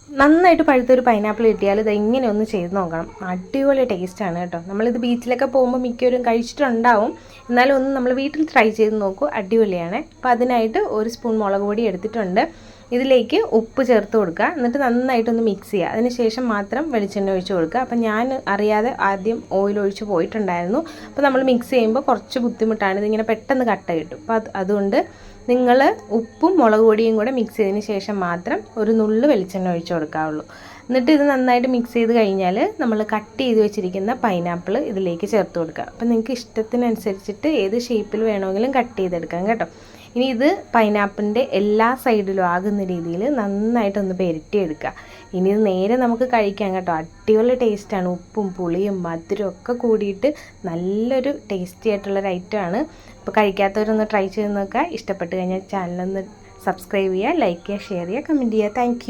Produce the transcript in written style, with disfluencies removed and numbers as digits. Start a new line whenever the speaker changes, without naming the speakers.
നന്നായിട്ട് പഴുത്തൊരു പൈനാപ്പിൾ കിട്ടിയാൽ ഇത് ഇങ്ങനെ ഒന്ന് ചെയ്ത് നോക്കണം. അടിപൊളി ടേസ്റ്റാണ് കേട്ടോ. നമ്മളിത് ബീച്ചിലൊക്കെ പോകുമ്പോൾ മിക്കവരും കഴിച്ചിട്ടുണ്ടാവും. എന്നാലും ഒന്ന് നമ്മൾ വീട്ടിൽ ട്രൈ ചെയ്ത് നോക്കൂ, അടിപൊളിയാണ്. അപ്പോൾ അതിനായിട്ട് 1 സ്പൂൺ മുളക് പൊടി എടുത്തിട്ടുണ്ട്. ഇതിലേക്ക് ഉപ്പ് ചേർത്ത് കൊടുക്കുക. എന്നിട്ട് നന്നായിട്ടൊന്ന് മിക്സ് ചെയ്യുക. അതിന് ശേഷം മാത്രം വെളിച്ചെണ്ണ ഒഴിച്ച് കൊടുക്കുക. അപ്പോൾ ഞാൻ അറിയാതെ ആദ്യം ഓയിൽ ഒഴിച്ച് പോയിട്ടുണ്ടായിരുന്നു. അപ്പോൾ നമ്മൾ മിക്സ് ചെയ്യുമ്പോൾ കുറച്ച് ബുദ്ധിമുട്ടാണ്, ഇതിങ്ങനെ പെട്ടെന്ന് കട്ട കിട്ടും. അപ്പോൾ അതുകൊണ്ട് നിങ്ങൾ ഉപ്പും മുളക് പൊടിയും കൂടെ മിക്സ് ചെയ്തതിന് ശേഷം മാത്രം ഒരു നുള്ളു വെളിച്ചെണ്ണ ഒഴിച്ച് കൊടുക്കാവുള്ളൂ. എന്നിട്ട് ഇത് നന്നായിട്ട് മിക്സ് ചെയ്ത് കഴിഞ്ഞാൽ നമ്മൾ കട്ട് ചെയ്ത് വെച്ചിരിക്കുന്ന പൈനാപ്പിൾ ഇതിലേക്ക് ചേർത്ത് കൊടുക്കുക. അപ്പോൾ നിങ്ങൾക്ക് ഇഷ്ടത്തിനനുസരിച്ചിട്ട് ഏത് ഷേപ്പിൽ വേണമെങ്കിലും കട്ട് ചെയ്തെടുക്കാം കേട്ടോ. ഇനി ഇത് പൈനാപ്പിളിൻ്റെ എല്ലാ സൈഡിലും ആകുന്ന രീതിയിൽ നന്നായിട്ടൊന്ന് പെരട്ടിയെടുക്കുക. ഇനി ഇത് നേരെ നമുക്ക് കഴിക്കാം കേട്ടോ. അടിപൊളി ടേസ്റ്റാണ്. ഉപ്പും പുളിയും മധുരവും ഒക്കെ കൂടിയിട്ട് നല്ലൊരു ടേസ്റ്റി ആയിട്ടുള്ളൊരു ഐറ്റമാണ്. അപ്പോൾ കഴിക്കാത്തവരൊന്ന് ട്രൈ ചെയ്ത് നോക്കുക. ഇഷ്ടപ്പെട്ട് കഴിഞ്ഞാൽ ചാനലൊന്ന് സബ്സ്ക്രൈബ് ചെയ്യുക, ലൈക്ക് ചെയ്യുക, ഷെയർ ചെയ്യുക, കമൻറ്റ് ചെയ്യുക. താങ്ക്